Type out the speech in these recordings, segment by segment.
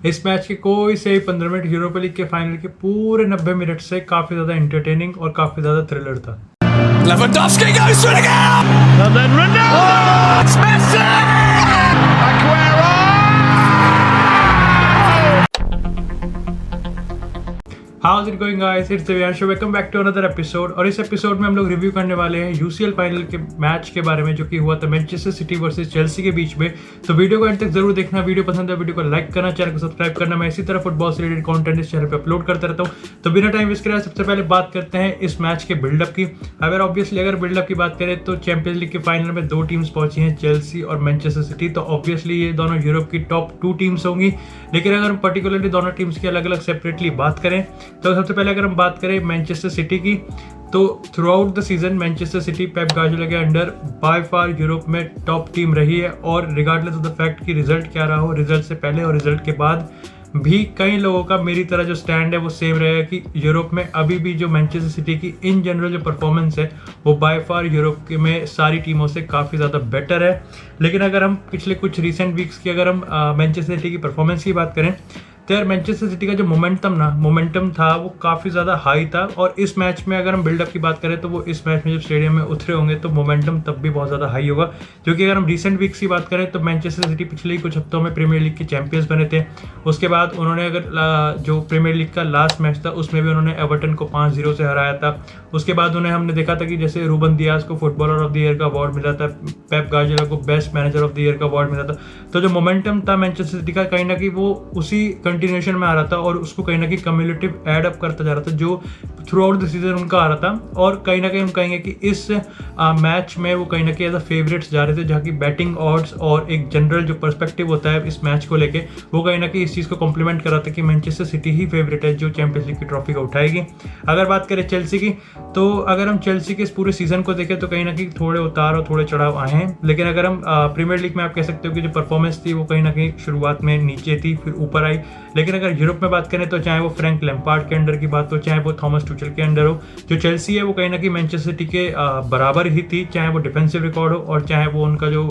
इस मैच के कोई से 15 मिनट यूरोपा लीग के फाइनल के पूरे 90 मिनट से काफी ज्यादा एंटरटेनिंग और काफी ज्यादा थ्रिलर था। Lewandowski goes for it again! And then Ronaldo! Oh, it's Messi! Aguero! How's it going guys? It's Devanshu. Welcome back to another episode. और इस एपिसोड में हम लोग रिव्यू करने वाले हैं यूसीएल फाइनल के मैच के बारे में जो कि हुआ था मैनचेस्टर सिटी वर्सेस चेल्सी के बीच में। तो वीडियो को एंड तक जरूर देखना। वीडियो पसंद है वीडियो को लाइक करना, चैनल को सब्सक्राइब करना। मैं इसी तरह फुटबॉल से रिलेटेड कंटेंट इस चैनल पे अपलोड करता रहता हूँ। तो बिना टाइम वेस्ट करे सबसे पहले बात करते हैं इस मैच के बिल्डअप की। अगर बिल्डअप की बात करें तो चैंपियंस लीग के फाइनल में दो टीम्स पहुंची हैं, चेल्सी और मैनचेस्टर सिटी। तो ऑब्वियसली ये दोनों यूरोप की टॉप 2 टीम्स होंगी। लेकिन अगर हम पर्टिकुलरली दोनों टीम्स की अलग अलग सेपरेटली बात करें तो सबसे पहले अगर हम बात करें मैनचेस्टर सिटी की, तो through out the season Manchester city Pep Guardiola के अंडर बाय फार यूरोप में टॉप टीम रही है। और रिगार्डलेस ऑफ द फैक्ट कि रिजल्ट क्या रहा हो, रिजल्ट से पहले और रिजल्ट के बाद भी कई लोगों का मेरी तरह जो स्टैंड है वो सेम रहेगा कि यूरोप में अभी भी जो मैनचेस्टर सिटी की इन जनरल जो परफॉर्मेंस है वो बाय फार यूरोप में सारी टीमों से काफ़ी ज़्यादा बेटर है। लेकिन अगर हम पिछले कुछ रिसेंट वीक्स की अगर हम मैनचेस्टर सिटी की परफॉर्मेंस की बात करें तो यार मैनचेस्टर सिटी का जो मोमेंटम था वो काफ़ी ज़्यादा हाई था। और इस मैच में अगर हम बिल्डअप की बात करें तो वो इस मैच में जब स्टेडियम में उतरे होंगे तो मोमेंटम तब भी बहुत ज़्यादा हाई होगा। क्योंकि अगर हम रिसेंट वीक्स की बात करें तो मैनचेस्टर सिटी पिछले ही कुछ हफ्तों में प्रीमियर लीग के चैंपियंस बने थे। उसके बाद उन्होंने अगर जो प्रीमियर लीग का लास्ट मैच था उसमें भी उन्होंने एवर्टन को 5-0 से हराया था। उसके बाद उन्हें हमने देखा था कि जैसे रूबन दियाज को फुटबॉलर ऑफ द ईयर का अवार्ड मिला था, पेप गार्डियोला को best manager of the year का अवार्ड मिला था। तो जो मोमेंटम था मैनचेस्टर सिटी का कहीं ना कहीं वो उसी कंटिन्यूएशन में आ रहा था और उसको कहीं ना कहीं कम्युलेटिव एड अप करता जा रहा था जो थ्रू आउट द सीजन उनका आ रहा था। और कहीं ना कहीं हम कहेंगे कि इस मैच में वो कहीं ना कहीं एज अ फेवरेट्स जा रहे थे, जहाँ की बैटिंग ऑड्स और एक जनरल जो पर्सपेक्टिव होता है इस मैच को लेके वो कहीं ना कहीं इस चीज़ को कॉम्प्लीमेंट कर रहा था कि मैनचेस्टर सिटी ही फेवरेट है जो चैंपियंस लीग की ट्रॉफी को उठाएगी। अगर बात करें चेल्सी की, तो अगर हम चेल्सी के इस पूरे सीजन को देखें तो कहीं ना कहीं थोड़े उतार और थोड़े चढ़ाव आए हैं। लेकिन अगर हम प्रीमियर लीग में आप कह सकते हो कि जो परफॉर्मेंस थी वो कहीं ना कहीं शुरुआत में नीचे थी फिर ऊपर आई। लेकिन अगर यूरोप में बात करें तो चाहे वो फ्रैंक लैम्पार्ड के अंडर की बात हो, चाहे वो थॉमस टुचेल के अंडर हो, जो चेल्सी है वो कहीं ना कहीं मैनचेस्टर सिटी के बराबर ही थी। चाहे वो डिफेंसिव रिकॉर्ड हो और चाहे वो उनका जो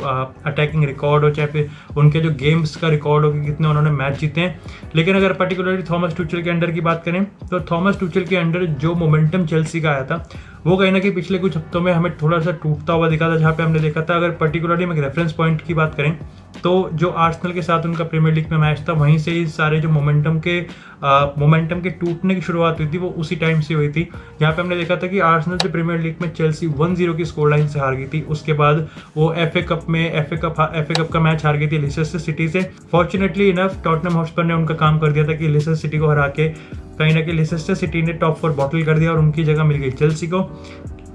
अटैकिंग रिकॉर्ड हो, चाहे फिर उनके जो गेम्स का रिकॉर्ड हो कि कितने उन्होंने मैच जीते हैं। लेकिन अगर पर्टिकुलरली थॉमस टुचेल के अंडर की बात करें तो थॉमस टुचेल के अंडर जो मोमेंटम चेल्सी का आया था वो कहीं ना कहीं पिछले कुछ हफ्तों में हमें थोड़ा सा टूटता हुआ दिखा था। जहाँ पे हमने देखा था, अगर पर्टिकुलरली मैं रेफरेंस पॉइंट की बात करें तो जो आर्सेनल के साथ उनका प्रीमियर लीग में मैच था वहीं से ही सारे जो मोमेंटम के टूटने की शुरुआत हुई थी वो उसी टाइम से हुई थी। जहाँ पे हमने देखा था कि आर्सेनल से प्रीमियर लीग में चेल्सी 1-0 की स्कोर लाइन से हार गई थी। उसके बाद वो एफए कप का मैच हार गई थी लेस्टर सिटी से। फॉर्चुनेटली इनफ टॉटनहम हॉटस्पर ने उनका काम कर दिया था कि लेस्टर सिटी को हरा के कहीं ना कहीं लेस्टर सिटी ने टॉप 4 बॉटल कर दिया और उनकी जगह मिल गई चेल्सी को।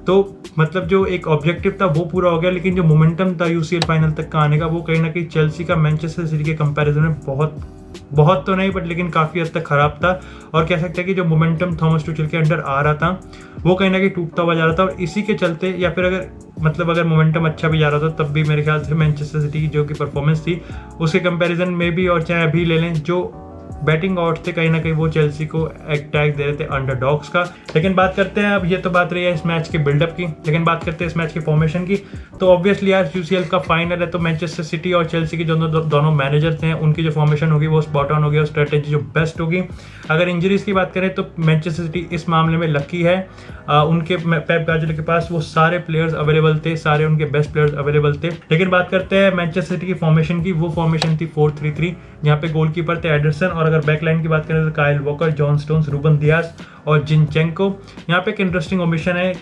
तो मतलब जो एक ऑब्जेक्टिव था वो पूरा हो गया। लेकिन जो मोमेंटम था यूसीएल फाइनल तक का आने का वो कहीं ना कहीं चेल्सी का मैनचेस्टर सिटी के कंपैरिजन में बहुत तो नहीं बट लेकिन काफ़ी हद तक खराब था। और कह सकते हैं कि जो मोमेंटम थॉमस टुचेल के अंडर आ रहा था वो कहीं ना कहीं टूटता हुआ जा रहा था। और इसी के चलते या फिर अगर मोमेंटम अच्छा भी जा रहा था तब भी मेरे ख्याल से मैनचेस्टर सिटी की जो कि परफॉर्मेंस थी उसके कंपैरिजन में भी, और चाहे अभी ले लें, जो बैटिंग ऑड्स थे कहीं ना कहीं वो चेल्सी को एक टैग दे रहे थे अंडरडॉग्स का। लेकिन बात करते हैं, अब ये तो बात रही है इस मैच के बिल्डअप की, लेकिन बात करते हैं इस मैच की फॉर्मेशन की। तो ऑब्वियसली यार यूसीएल का फाइनल है तो मैनचेस्टर सिटी और चेल्सी के जो दोनों मैनेजर्स हैं उनकी जो फॉर्मेशन होगी वो स्पॉट ऑन होगी और स्ट्रेटेजी जो बेस्ट होगी। अगर इंजरीज की बात करें तो मैनचेस्टर सिटी इस मामले में लकी है। उनके पेप गार्डियोला के पास वो सारे प्लेयर्स अवेलेबल थे, सारे उनके बेस्ट प्लेयर्स अवेलेबल थे। लेकिन बात करते हैं मैनचेस्टर सिटी की फॉर्मेशन की, वो फॉर्मेशन थी 4-3-3 जहाँ पे गोलकीपर थे एडरसन। और अगर बैकलाइन की बात करें तो Kyle Walker, John Stones, Ruben Dias और जिनचेंको। यहाँ पे एक इंटरेस्टिंग ओमिशन है,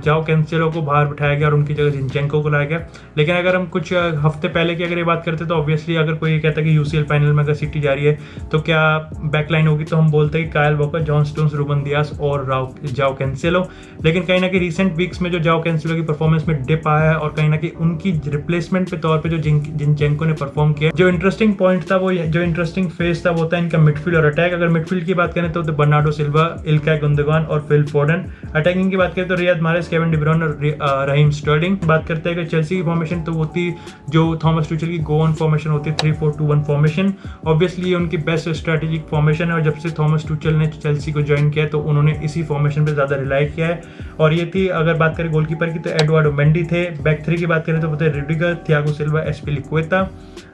जाओ कैंसेलो को बाहर बिठाया गया और उनकी जगह जिनचेंको को लाया गया। लेकिन अगर हम कुछ हफ्ते पहले की अगर ये बात करते तो ऑब्वियसली अगर कोई ये कहता है कि यूसीएल फाइनल में अगर सिटी जा रही है तो क्या बैकलाइन होगी, तो हम बोलते हैं कि Kyle Walker, John Stones, Ruben Dias और जाओ कैंसेलो। लेकिन कहीं ना कहीं रिसेंट वीक्स में जो जाओ कैंसेलो की परफॉर्मेंस में डिप आया है और कहीं ना कहीं उनकी रिप्लेसमेंट के तौर पर जो जिनचेंको ने परफॉर्म किया, जो इंटरेस्टिंग पॉइंट था वो जो इंटरेस्टिंग फेज था वो था इनका मिडफील्ड और अटैक। अगर मिडफील्ड की बात करें तो बर्नार्डो सिल्वा, इल्कay गुंदोगान और फिल फोर्डन। अटैकिंग की बात करें तो रियाद माहरेज, केविन डी ब्रुयने और रहीम स्टर्लिंग। बात करते हैं कि चेल्सी की फॉर्मेशन तो होती जो थॉमस टुचेल की गो ऑन फॉर्मेशन होती है 3-4-2-1 फॉर्मेशन। ऑब्वियसली ये उनकी बेस्ट स्ट्रेटेजिक फॉर्मेशन है और जब से थॉमस टुचेल ने चेल्सी को ज्वाइन किया तो उन्होंने इसी फॉर्मेशन पे ज़्यादा रिलाई किया है। और ये थी, अगर बात करें गोलकीपर की तो एडवार्डो मेंडी थे। बैक थ्री की बात करें तो थे रुडिगर, थियागो सिल्वा, एस्पिलिक्वेटा।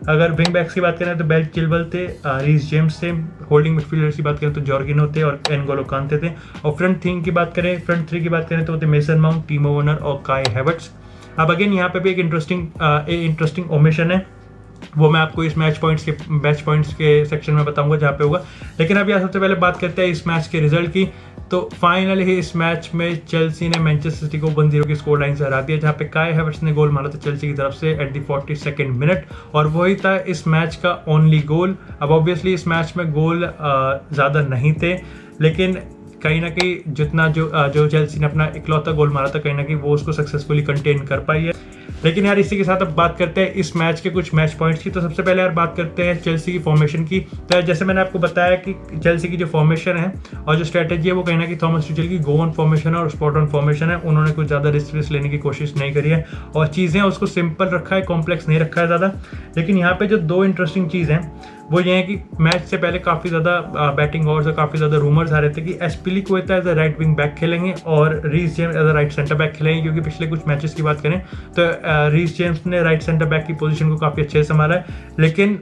अगर विंग बैक्स की बात करें तो बेल चिलवेल थे, रीस जेम्स थे। होल्डिंग मिडफील्डर्स की बात करें तो जॉर्गिनो थे और एनगोलो कांते थे। और फ्रंट थ्री की बात करें तो होते मेसन माउंट, टीमो वर्नर और काय हैवर्ट्स। अब अगेन यहाँ पे भी एक इंटरेस्टिंग ओमिशन है, वो मैं आपको इस मैच पॉइंट्स के सेक्शन में बताऊंगा जहाँ पे होगा। लेकिन अभी सबसे पहले बात करते हैं इस मैच के रिजल्ट की। तो फाइनली ही इस मैच में चेल्सी ने मैनचेस्टर सिटी को 1-0 की स्कोर लाइन से हरा दिया, जहाँ पे काय हैवर्ट्स ने गोल मारा था चेल्सी की तरफ से एट द 42nd मिनट और वही था इस मैच का ओनली गोल। अब ऑब्वियसली इस मैच में गोल ज़्यादा नहीं थे, लेकिन कहीं ना कहीं जितना जो चेल्सी ने अपना इकलौता गोल मारा था कहीं ना कहीं वो उसको सक्सेसफुली कंटेन कर पाई है। लेकिन यार इसी के साथ अब बात करते हैं इस मैच के कुछ मैच पॉइंट्स की। तो सबसे पहले यार बात करते हैं चेल्सी की फॉर्मेशन की। तो जैसे मैंने आपको बताया कि चेल्सी की जो फॉर्मेशन है और जो स्ट्रैटेजी है वो कहीं ना कहीं थॉमस टुचेल की गो ऑन फॉर्मेशन है और स्पॉट ऑन फॉर्मेशन है। उन्होंने कुछ ज़्यादा रिस्क लेने की कोशिश नहीं करी है और चीज़ें उसको सिंपल रखा है, कॉम्प्लेक्स नहीं रखा है ज़्यादा। लेकिन यहाँ पे जो दो इंटरेस्टिंग चीज़ हैं वो ये है कि मैच से पहले काफ़ी ज़्यादा बैटिंग और काफ़ी ज़्यादा रूमर्स आ रहे थे कि Azpilicueta as a right wing back खेलेंगे और Reece James as a right centre back खेलेंगे, क्योंकि पिछले कुछ मैचेस की बात करें तो रीस जेम्स ने राइट सेंटर बैक की पोजीशन को काफ़ी अच्छे से संभाला है। लेकिन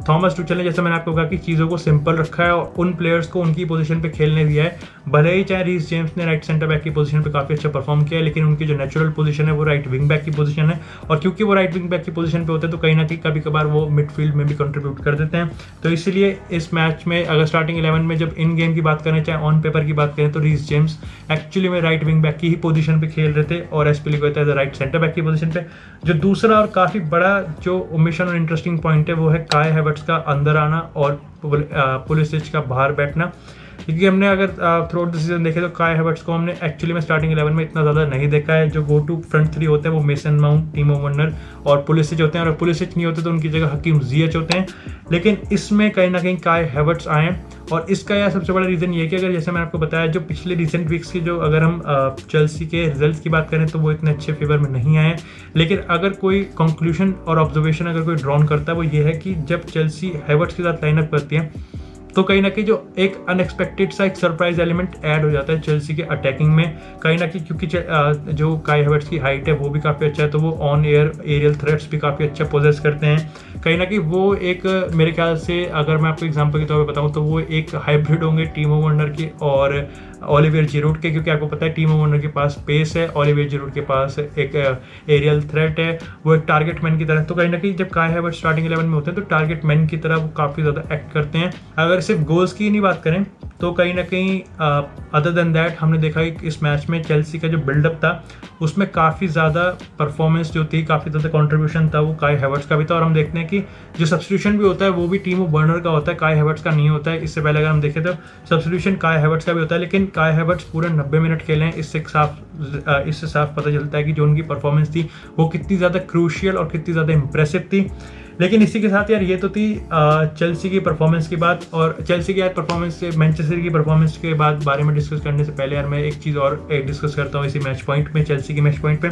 थॉमस टुचेल ने, जैसे मैंने आपको कहा, कि चीज़ों को सिंपल रखा है और उन प्लेयर्स को उनकी पोजीशन पे खेलने दिया है। भले ही चाहे रीस जेम्स ने राइट सेंटर बैक की पोजीशन पे काफ़ी अच्छा परफॉर्म किया है, लेकिन उनकी जो नेचुरल पोजीशन है वो राइट विंग बैक की पोजीशन है और क्योंकि वो राइट विंग बैक की पोजीशन पे होते हैं तो कहीं ना कहीं कभी कभार वो मिडफील्ड में भी कंट्रीब्यूट कर देते हैं। तो इसीलिए इस मैच में अगर स्टार्टिंग 11 में जब इन गेम की बात करें, चाहे ऑन पेपर की बात करें, तो रीस जेम्स एक्चुअली में राइट विंग बैक की ही पोजीशन पे खेल रहे थे और Azpilicueta as a right centre back की पोजीशन पे। जो दूसरा और काफ़ी बड़ा जो ओमिशन और इंटरेस्टिंग पॉइंट है वो है काय हैवर्ट्स का अंदर आना और पुलिसिच का बाहर बैठना, क्योंकि हमने अगर थ्रू आउट द सीजन देखे तो काय हैवर्ट्स को हमने एक्चुअली में स्टार्टिंग 11 में इतना ज़्यादा नहीं देखा है। जो गो टू फ्रंट थ्री होते हैं वो मेसन माउंट, टीमो वर्नर और पुलिसिच होते हैं और पुलिसिच नहीं होते तो उनकी जगह हकीम जिएच होते हैं। लेकिन इसमें कहीं ना कहीं काय हैवर्ट्स आए हैं और इसका यार सबसे बड़ा रीज़न ये है कि अगर जैसे मैंने आपको बताया जो पिछले रिसेंट वीक्स की जो अगर हम चेल्सी के रिजल्ट्स की बात करें तो वो इतने अच्छे फेवर में नहीं आए। लेकिन अगर कोई कंक्लूजन और ऑब्जर्वेशन अगर कोई ड्रॉन करता है वो ये है कि जब चेल्सी हैवर्ट्स के साथ लाइनअप करती है तो कहीं ना कहीं जो एक अनएक्सपेक्टेड सा एक सरप्राइज एलिमेंट ऐड हो जाता है चेल्सी के अटैकिंग में कहीं ना कहीं, क्योंकि जो काय हैवर्ट्स की हाइट है वो भी काफ़ी अच्छा है तो वो ऑन एरियल थ्रेट्स भी काफ़ी अच्छा पोजेस करते हैं। कहीं ना कहीं वो एक मेरे ख्याल से अगर मैं आपको एग्जांपल के तौर पे बताऊं तो वो एक हाइब्रिड होंगे टीमो वर्नर की और ओलिवियर जिरूड के, क्योंकि आपको पता है टीमो वर्नर के पास पेस है, ओलिवियर जिरूड के पास एक एरियल थ्रेट है, वो एक टारगेट मैन की तरह। तो कहीं ना कहीं जब काय हैवर्ट्स स्टार्टिंग 11 में होते हैं तो टारगेट मैन की तरह वो काफ़ी ज़्यादा एक्ट करते हैं। अगर सिर्फ गोल्स की नहीं बात करें तो कहीं ना कहीं अदर देन दैट हमने देखा कि इस मैच में चेल्सी का जो बिल्डअप था उसमें काफ़ी ज़्यादा परफॉर्मेंस जो थी, काफ़ी ज़्यादा कंट्रीब्यूशन था वो काय हैवर्ट्स का भी था। और हम देखते हैं कि जो सब्स्टिट्यूशन भी होता है वो भी टीमो वर्नर का होता है, काय हैवर्ट्स का नहीं होता है। इससे पहले अगर हम देखें तो सब्स्टिट्यूशन काय हैवर्ट्स का भी होता है, लेकिन काय हैवर्ट्स पूरे 90 मिनट खेले हैं। इससे साफ पता चलता है कि जो उनकी परफॉर्मेंस थी वो कितनी ज़्यादा क्रूशियल और कितनी ज़्यादा इंप्रेसिव थी। लेकिन इसी के साथ यार ये तो थी चेल्सी की परफॉर्मेंस की बात, और चेल्सी की यार परफॉर्मेंस से मैनचेस्टर की परफॉर्मेंस के बारे में डिस्कस करने से पहले यार मैं एक चीज़ और डिस्कस करता हूँ इसी मैच पॉइंट में, चेल्सी के मैच पॉइंट पे।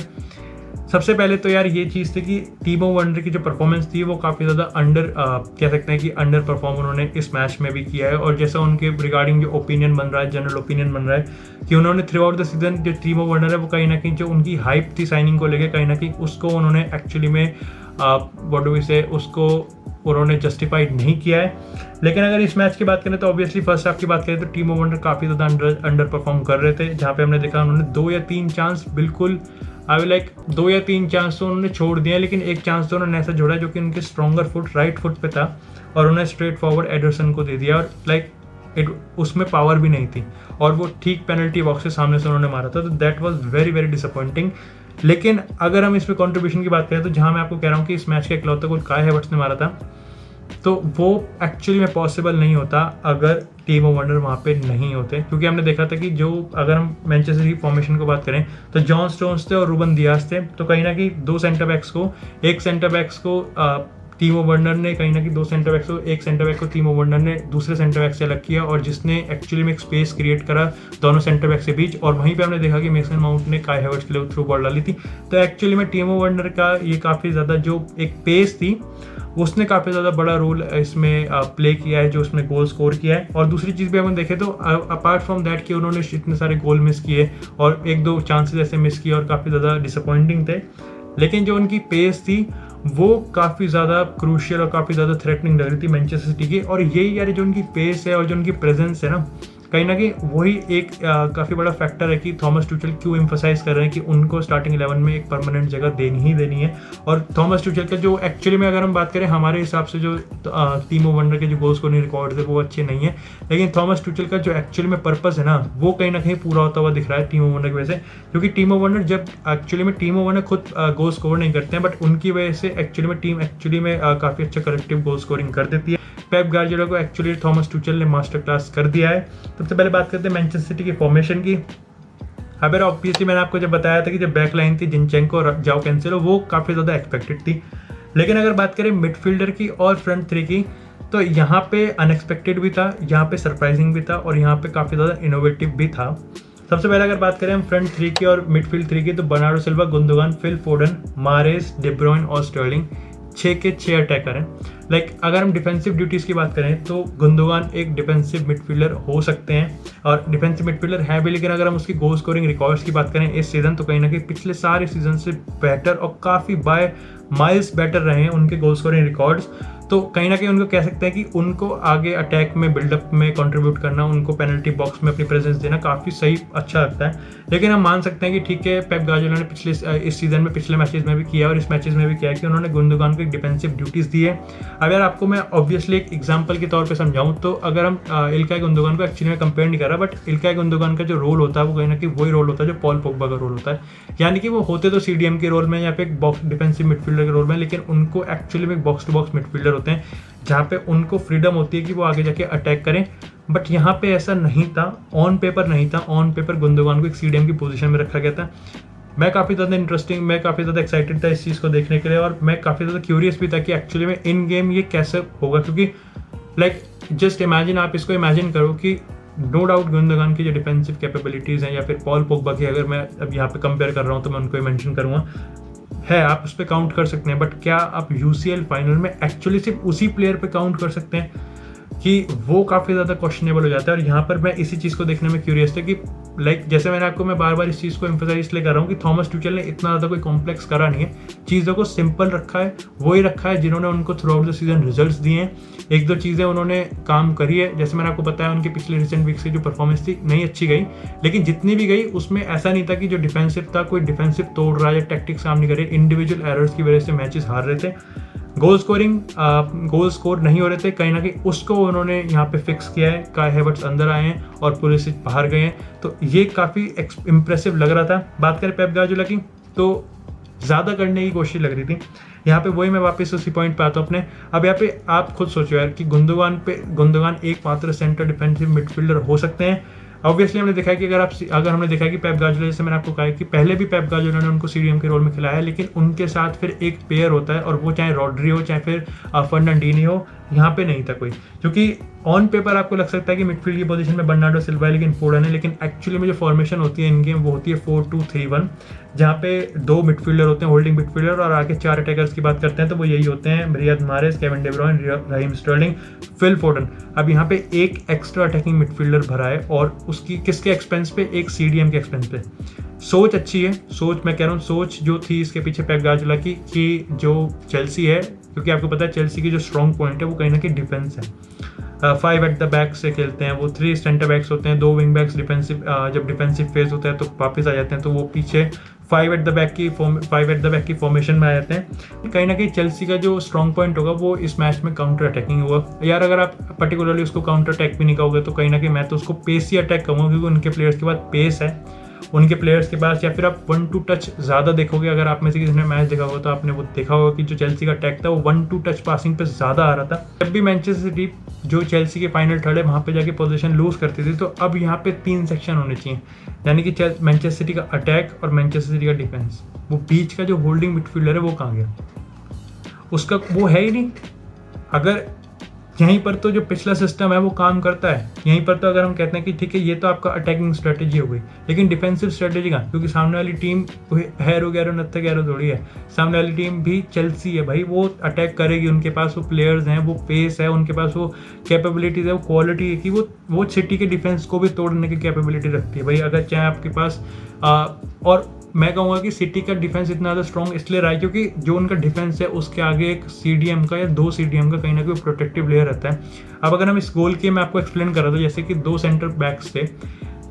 सबसे पहले तो यार ये चीज़ थी कि टीमो वर्नर की जो परफॉर्मेंस थी वो काफ़ी ज़्यादा कह सकते हैं कि अंडर परफॉर्म उन्होंने इस मैच में भी किया है। और जैसा उनके रिगार्डिंग जो ओपिनियन बन रहा है, जनरल ओपिनियन बन रहा है कि उन्होंने थ्रू आउट द सीजन जो टीमो वर्नर है वो कहीं ना कहीं जो उनकी हाइप थी साइनिंग को लेकर कहीं ना कहीं उसको उन्होंने एक्चुअली में उसको उन्होंने जस्टिफाइड नहीं किया है। लेकिन अगर इस मैच की बात करें तो ऑब्वियसली फर्स्ट हाफ की बात करें तो टीमो वर्नर काफ़ी ज़्यादा अंडर परफॉर्म कर रहे थे, जहाँ पे हमने देखा उन्होंने 2 या 3 चांस बिल्कुल 2 या 3 चांस तो उन्होंने छोड़ दिए, लेकिन एक चांस तो उन्होंने ऐसा जोड़ा जो कि उनके स्ट्रॉन्गर फुट राइट फुट पे था और उन्हें स्ट्रेट फॉरवर्ड एडरसन को दे दिया और उसमें पावर भी नहीं थी और वो ठीक पेनल्टी बॉक्स के सामने से उन्होंने मारा था। तो that was very very disappointing. लेकिन अगर हम इसमें कंट्रीब्यूशन की बात करें तो जहां मैं आपको कह रहा हूं कि इस मैच का इकलौता गोल काय हैवर्ट्स ने मारा था, तो वो एक्चुअली में पॉसिबल नहीं होता अगर टीमो वर्नर वहाँ पे नहीं होते, क्योंकि हमने देखा था कि जो अगर हम मैनचेस्टर की फॉर्मेशन को बात करें तो जॉन स्टोन्स थे और रूबन दियास थे। तो कहीं ना कहीं 2 सेंटर बैक्स को टीमो वर्नर ने कहीं ना कहीं दो सेंटर बैक्स को, एक सेंटर बैक को टीमो वर्नर ने दूसरे सेंटर बैक से अलग किया और जिसने एक्चुअली में एक स्पेस क्रिएट करा दोनों सेंटर बैक से बीच। और वहीं पे हमने देखा कि मेसन माउंट ने काई हैवर्ट्स के लिए थ्रू बॉल डाली थी। तो एक्चुअली में टीमो वर्नर का ये काफ़ी ज़्यादा जो एक पेस थी उसने काफ़ी ज़्यादा बड़ा रोल इसमें प्ले किया है, जो उसने गोल स्कोर किया है। और दूसरी चीज़ भी हम देखें तो अपार्ट फ्रॉम दैट कि उन्होंने इतने सारे गोल मिस किए और एक दो चांसेस ऐसे मिस किए और काफ़ी ज़्यादा डिसअपॉइंटिंग थे, लेकिन जो उनकी पेस थी वो काफ़ी ज़्यादा क्रूशियल और काफ़ी ज़्यादा थ्रेटनिंग लग रही थी मैनचेस्टर सिटी की। और यही यार जो उनकी पेस है और जो उनकी प्रेजेंस है ना कहीं वही एक काफ़ी बड़ा फैक्टर है कि थॉमस टुचेल क्यों एम्फसाइज कर रहे हैं कि उनको स्टार्टिंग 11 में एक परमानेंट जगह देनी ही देनी है। और थॉमस टुचेल का जो एक्चुअली में अगर हम बात करें हमारे हिसाब से जो टीमो वर्नर के जो गोल स्कोरिंग रिकॉर्ड्स है वो अच्छे नहीं है, लेकिन थॉमस टुचेल का जो एक्चुअली में पर्पस है ना वो कहीं ना कहीं पूरा होता हुआ दिख रहा है टीमो वर्नर की वजह से। क्योंकि टीमो वर्नर जब एक्चुअली में टीमो वर्नर खुद गोल स्कोर नहीं करते हैं, बट उनकी वजह से एक्चुअली में टीम एक्चुअली में काफ़ी अच्छा कलेक्टिव गोल स्कोरिंग कर देती है। पेप गार्डियोला को एक्चुअली थॉमस टुचेल ने मास्टर क्लास कर दिया है। सबसे पहले बात करते हैं मैनचेस्टर सिटी की फॉर्मेशन की। अब ऑब्वियसली मैंने आपको जब बताया था कि जब बैक लाइन थी जिनचेंको और जाओ कैंसेलो वो काफ़ी ज़्यादा एक्सपेक्टेड थी, लेकिन अगर बात करें मिडफील्डर की और फ्रंट थ्री की तो यहाँ पे अनएक्सपेक्टेड भी था, यहाँ पे सरप्राइजिंग भी था और यहाँ पे काफ़ी ज़्यादा इनोवेटिव भी था। सबसे पहले अगर बात करें हम फ्रंट थ्री की और मिडफील्ड थ्री की तो Bernardo Silva, Gundogan, Phil Foden, Mahrez, De Bruyne और स्टर्लिंग 6 के 6 अटैकर हैं। अगर हम डिफेंसिव ड्यूटीज़ की बात करें तो गुंदोगान एक डिफेंसिव मिडफील्डर हो सकते हैं और डिफेंसिव मिडफील्डर है भी, लेकिन अगर हम उसकी गोल स्कोरिंग रिकॉर्ड्स की बात करें इस सीज़न तो कहीं ना कहीं पिछले सारे सीजन से बेटर और काफ़ी बाय माइल्स बेटर रहे हैं उनके गोल स्कोरिंग रिकॉर्ड्स। तो कहीं ना कहीं उनको कह सकते हैं कि उनको आगे अटैक में बिल्डअप में कंट्रीब्यूट करना, उनको पेनल्टी बॉक्स में अपनी प्रेजेंस देना काफ़ी सही अच्छा लगता है। लेकिन हम मान सकते हैं कि ठीक है पेप गार्डियोला ने पिछले इस सीज़न में पिछले मैचेस में भी किया और इस मैचेस में भी किया कि उन्होंने गुंदोगान को एक डिफेंसिव ड्यूटीज़ दी है। अगर आपको मैं ऑब्वियसली एक एग्जांपल के तौर पे समझाऊं तो अगर हम इल्काई गुंदोगान को एक्चुअली में कंपेयर नहीं कर रहा, बट इल्काई गुंदोगान का जो रोल होता है वो कहीं ना कहीं वही रोल होता है जो पॉल पोग्बा का रोल होता है। यानी कि वो होते तो सीडीएम के रोल में या फिर एक बॉक्स डिफेंसिव मिडफील्डर के रोल में, लेकिन उनको एक्चुअली में बॉक्स टू बॉक्स मिडफील्डर होते हैं जहाँ पे उनको फ्रीडम होती है कि वो आगे जाके अटैक करें। बट यहाँ पे ऐसा नहीं था, ऑन पेपर नहीं था। ऑन पेपर गुंदोगान को एक सीडीएम की पोजीशन में रखा गया था। मैं काफ़ी ज़्यादा एक्साइटेड था इस चीज़ को देखने के लिए और मैं काफ़ी ज़्यादा क्यूरियस भी था कि एक्चुअली में इन गेम ये कैसे होगा, क्योंकि जस्ट इमेजिन, आप इसको इमेजिन करो कि नो डाउट गुंदोगान की जो डिफेंसिव कैपेबिलिटीज़ हैं या फिर पॉल पोग्बा की अगर मैं अब यहाँ पे कंपेयर कर रहा हूँ तो मैं उनको ही मेंशन करूँगा, है आप उस पर काउंट कर सकते हैं। बट क्या आप यूसीएल फाइनल में एक्चुअली सिर्फ उसी प्लेयर पे काउंट कर सकते हैं कि वो काफ़ी ज़्यादा क्वेश्चनेबल हो जाता है। और यहाँ पर मैं इसी चीज़ को देखने में क्यूरियस था कि जैसे मैं बार बार इस चीज़ को एम्फसाइज इसलिए कर रहा हूँ कि थॉमस टुचेल ने इतना ज़्यादा कोई कॉम्प्लेक्स करा नहीं है, चीज़ों को सिंपल रखा है, वही रखा है जिन्होंने उनको through out the season results दिए हैं। एक दो चीज़ें उन्होंने काम करी है, जैसे मैंने आपको बताया उनके पिछले रिसेंट वीक्स की जो परफॉर्मेंस थी नहीं अच्छी गई, लेकिन जितनी भी गई उसमें ऐसा नहीं था कि जो डिफेंसिव था कोई डिफेंसिव तोड़ रहा है या टैक्टिक्स काम नहीं करे। इंडिविजुअल एरर्स की वजह से मैचेस हार रहे थे, गोल स्कोर नहीं हो रहे थे, कहीं ना कहीं उसको उन्होंने यहाँ पे फिक्स किया है। काई हैवर्ट्स अंदर आए हैं और पुलिसिच बाहर गए हैं, तो ये काफ़ी इंप्रेसिव लग रहा था। बात करें पेप गार्डियोला की तो ज़्यादा करने की कोशिश लग रही थी। यहाँ पे वही मैं वापस उसी पॉइंट पे आता हूँ अपने। अब यहाँ पे आप खुद सोचो यार कि गुंदोगान एक मात्र सेंटर डिफेंसिव मिडफील्डर हो सकते हैं। ऑब्वियसली हमने देखा है कि अगर हमने देखा है कि पेप गार्डियोला, जैसे मैंने आपको कहा है कि पहले भी पेप गार्डियोला ने उनको सीडीएम के रोल में खिलाया है, लेकिन उनके साथ फिर एक पेयर होता है और वो चाहे रॉड्री हो चाहे फिर फर्नांडीनी हो, यहाँ पे नहीं था कोई। क्योंकि ऑन पेपर आपको लग सकता है कि मिडफील्ड की पोजीशन में बर्नार्डो सिल्वा है लेकिन फोडन है, लेकिन एक्चुअली में जो फॉर्मेशन होती है इन गेम वो होती है 4-2-3-1, जहाँ पे 2 मिडफील्डर होते हैं होल्डिंग मिडफील्डर और आगे 4 अटैकर्स की बात करते हैं तो वो यही होते हैं Riyad Mahrez, Kevin De Bruyne, Raheem Sterling, Phil Foden. अब यहाँ पे एक एक्स्ट्रा अटैकिंग मिडफील्डर भरा है और उसकी किसके एक्सपेंस पे, एक सीडीएम के एक्सपेंस पे। सोच अच्छी है, मैं कह रहा हूँ सोच जो थी इसके पीछे पेप गार्डियोला की कि जो चेल्सी है, क्योंकि आपको पता है चेल्सी की जो स्ट्रॉन्ग पॉइंट है वो कहीं ना कहीं डिफेंस है। 5 एट द बैक से खेलते हैं वो, 3 सेंटर बैक्स होते हैं, 2 विंग बैक्स डिफेंसिव, जब डिफेंसिव फेज होता है तो वापस आ जाते हैं, तो वो पीछे 5 एट द बैक की फॉर्मेशन में आ जाते हैं। कहीं ना कहीं चेल्सी का जो स्ट्रॉन्ग पॉइंट होगा वो इस मैच में काउंटर अटैकिंग होगा। यार अगर आप पर्टिकुलरली उसको काउंटर अटैक भी नहीं कहोगे तो कहीं ना कहीं मैं तो उसको पेसी अटैक कहूँगा, क्योंकि उनके प्लेयर्स के पास पेस है उनके प्लेयर्स के पास। या फिर आप 1-2 टच ज़्यादा देखोगे, अगर आप में से किसी ने मैच देखा होगा तो आपने वो देखा होगा कि जो चेल्सी का अटैक था वो 1-2 टच पासिंग पे ज़्यादा आ रहा था। जब भी मैनचेस्टर सिटी जो चेल्सी के फाइनल थर्ड है वहाँ पे जाके पोजीशन लूज करती थी, तो अब यहाँ पे 3 सेक्शन होने चाहिए, यानी कि मैनचेस्टर सिटी का अटैक और मैनचेस्टर सिटी का डिफेंस। वो बीच का जो होल्डिंग मिडफील्डर है वो कहाँ गया। उसका वो है ही नहीं। अगर यहीं पर तो जो पिछला सिस्टम है वो काम करता है, यहीं पर तो अगर हम कहते हैं कि ठीक है ये तो आपका अटैकिंग स्ट्रेटेजी हो गई, लेकिन डिफेंसिव स्ट्रेटेजी कहाँ, क्योंकि सामने वाली टीम हैरो गैरो नत्थे गैरो थोड़ी है, सामने वाली टीम भी चेल्सी है भाई, वो अटैक करेगी, उनके पास वो प्लेयर्स हैं, वो पेस है, उनके पास वो कैपेबिलिटीज है, वो क्वालिटी है कि वो सिटी के डिफेंस को भी तोड़ने की कैपेबिलिटी रखती है भाई। अगर चाहे आपके पास और मैं कहूँगा कि सिटी का डिफेंस इतना ज़्यादा स्ट्रॉन्ग इसलिए रहा है क्योंकि जो उनका डिफेंस है उसके आगे एक CDM का या 2 CDM का कहीं ना कहीं प्रोटेक्टिव लेयर रहता है। अब अगर हम इस गोल के मैं आपको एक्सप्लेन कर रहा था, जैसे कि 2 सेंटर बैक्स थे,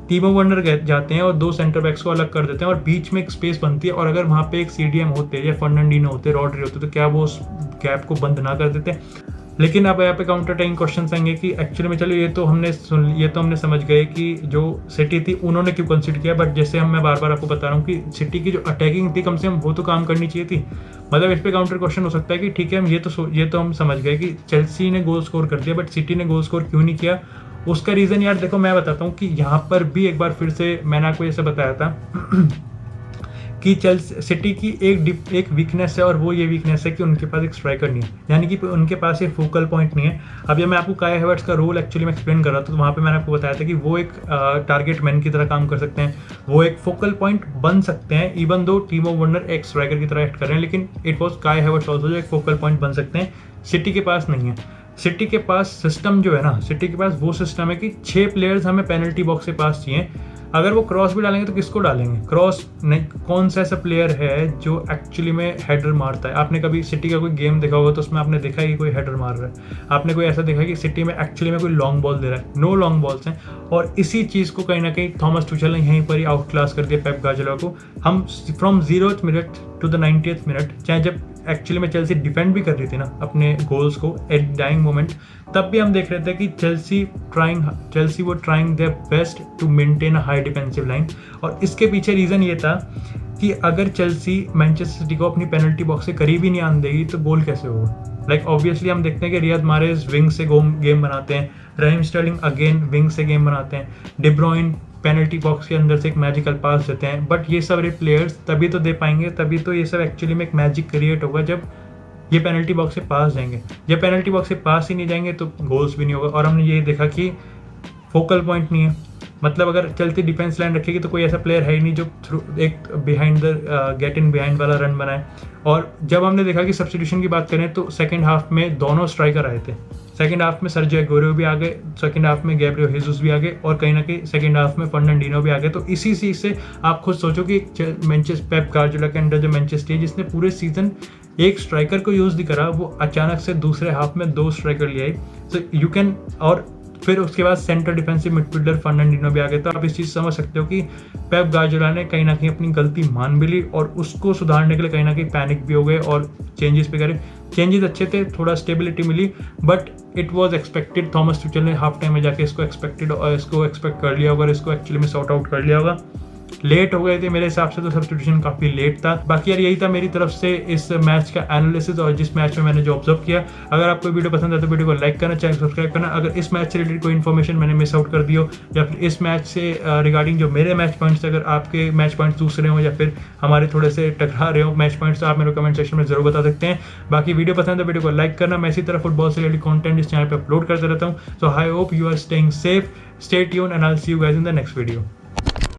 टीमो वर्नर जाते हैं और 2 सेंटर बैक्स को अलग कर देते हैं और बीच में एक स्पेस बनती है, और अगर वहाँ पे एक CDM होते या फर्नांडिनो होते, रॉड्री होते, तो क्या वो उस गैप को बंद ना कर देते। लेकिन अब यहाँ पे काउंटर अटैकिंग क्वेश्चन आएंगे कि एक्चुअली में चलो ये तो हमने समझ गए कि जो सिटी थी उन्होंने क्यों कंसीडर किया, बट जैसे मैं बार बार आपको बता रहा हूँ कि सिटी की जो अटैकिंग थी कम से कम वो तो काम करनी चाहिए थी। मतलब इस पे काउंटर क्वेश्चन हो सकता है कि ठीक है हम ये तो हम समझ गए कि चेल्सी ने गोल स्कोर कर दिया, बट सिटी ने गोल स्कोर क्यों नहीं किया। उसका रीज़न यार देखो मैं बताता हूँ कि यहाँ पर भी एक बार फिर से मैंने आपको जैसे बताया था कि सिटी की एक वीकनेस है, और वो ये वीकनेस है कि उनके पास एक स्ट्राइकर नहीं है, यानी कि उनके पास एक फोकल पॉइंट नहीं है। अब जब मैं आपको काई हैवर्ट्स का रोल एक्चुअली में एक्सप्लेन कर रहा था तो वहाँ पे मैंने आपको बताया था कि वो एक टारगेट मैन की तरह काम कर सकते हैं, वो एक फोकल पॉइंट बन सकते हैं, इवन दो टीमो वर्नर एक स्ट्राइकर की तरह एक्ट कर रहे हैं, लेकिन इट वॉज काई हैवर्ट्स ऑल्सो जो एक फोकल पॉइंट बन सकते हैं। सिटी के पास नहीं है। सिटी के पास सिस्टम जो है ना, सिटी के पास वो सिस्टम है कि 6 प्लेयर्स हमें पेनल्टी बॉक्स के पास चाहिए। अगर वो क्रॉस भी डालेंगे तो किसको डालेंगे, क्रॉस नहीं, कौन सा ऐसा प्लेयर है जो एक्चुअली में हेडर मारता है। आपने कभी सिटी का कोई गेम देखा होगा तो उसमें आपने देखा कि कोई हेडर मार रहा है, आपने कोई ऐसा देखा कि सिटी में एक्चुअली में कोई लॉन्ग बॉल दे रहा है, नो लॉन्ग बॉल्स हैं। और इसी चीज़ को कहीं ना कहीं थॉमस टुचेल ने यहीं पर ही आउट क्लास कर दिया पेप गार्डियोला को। हम from 0th minute to the 90th minute, चाहे जब एक्चुअली में चेल्सी डिफेंड भी कर रही थी ना अपने गोल्स को एट डाइंग मोमेंट, तब भी हम देख रहे थे कि चेल्सी वो trying their best to maintain a high defensive line. और इसके पीछे रीज़न ये था कि अगर चेल्सी मैनचेस्टर सिटी को अपनी पेनल्टी बॉक्स से करीब ही नहीं आने देगी तो गोल कैसे होगा। लाइक ऑब्वियसली हम देखते हैं कि रियाद मारेज विंग से गेम बनाते हैं, रहीम स्टर्लिंग अगेन विंग से गेम बनाते हैं, डी ब्रुयने पेनल्टी बॉक्स के अंदर से एक मैजिकल पास देते हैं, बट ये सब प्लेयर्स तभी तो दे पाएंगे, तभी तो ये सब एक्चुअली में एक मैजिक क्रिएट होगा जब ये पेनल्टी बॉक्स से पास जाएंगे। जब पेनल्टी बॉक्स से पास ही नहीं जाएंगे तो गोल्स भी नहीं होगा। और हमने ये देखा कि फोकल पॉइंट नहीं है, मतलब अगर चलती डिफेंस लाइन रखेगी तो कोई ऐसा प्लेयर है ही नहीं जो थ्रू एक behind the get in behind वाला रन बनाए। और जब हमने देखा कि सब्स्टिट्यूशन की बात करें तो सेकंड हाफ में दोनों स्ट्राइकर आए थे, सेकंड हाफ में सर्जियो एग्युएरो भी आ गए, सेकंड हाफ में गैब्रियल हेसुस भी आ गए, और कहीं ना कहीं सेकंड हाफ में फर्नांडिनो भी आ गए। तो इसी चीज़ से आप खुद सोचो कि मैनचेस्टर पेप गार्डियोला के अंडर जो मैनचेस्टर जिसने पूरे सीजन एक स्ट्राइकर को यूज़ नहीं करा, वो अचानक से दूसरे हाफ में 2 स्ट्राइकर ले आई। सो यू कैन, और फिर उसके बाद सेंटर डिफेंसिव मिडफील्डर फर्नांडिनो भी आ गए। तो आप इस चीज़ समझ सकते हो कि पेप गार्डियोला ने कहीं ना कहीं अपनी गलती मान भी ली और उसको सुधारने के लिए कहीं ना कहीं पैनिक भी हो गए और चेंजेस भी करे। चेंजेस अच्छे थे, थोड़ा स्टेबिलिटी मिली, but it was expected. Thomas Tuchel ने हाफ टाइम में जाके इसको एक्सपेक्ट कर लिया होगा, इसको एक्चुअली में सॉर्ट आउट कर लिया होगा। लेट हो गए थे मेरे हिसाब से, तो सब्स्टिट्यूशन काफ़ी लेट था। बाकी यार यही था मेरी तरफ से इस मैच का एनालिसिस और जिस मैच में मैंने जो ऑब्जर्व किया। अगर आपको वीडियो पसंद है तो वीडियो को लाइक करना, चैनल सब्सक्राइब करना। अगर इस मैच से रिलेटेड कोई इन्फॉर्मेशन मैंने मिस आउट कर दी हो, या फिर इस मैच से रिगार्डिंग जो मेरे मैच पॉइंट्स, अगर आपके मैच पॉइंट्स दूसरे हो या फिर हमारे थोड़े से टकरा रहे हो मैच पॉइंट्स, तो आप मेरे कमेंट सेक्शन में जरूर बता सकते हैं। बाकी वीडियो पसंद है वीडियो को लाइक करना। मैं इसी तरह फुटबॉल से रिलेटेड कंटेंट इस चैनल पर अपलोड करते रहता हूँ। So I hope you are staying safe, stay tuned and I will see you guys in the next video.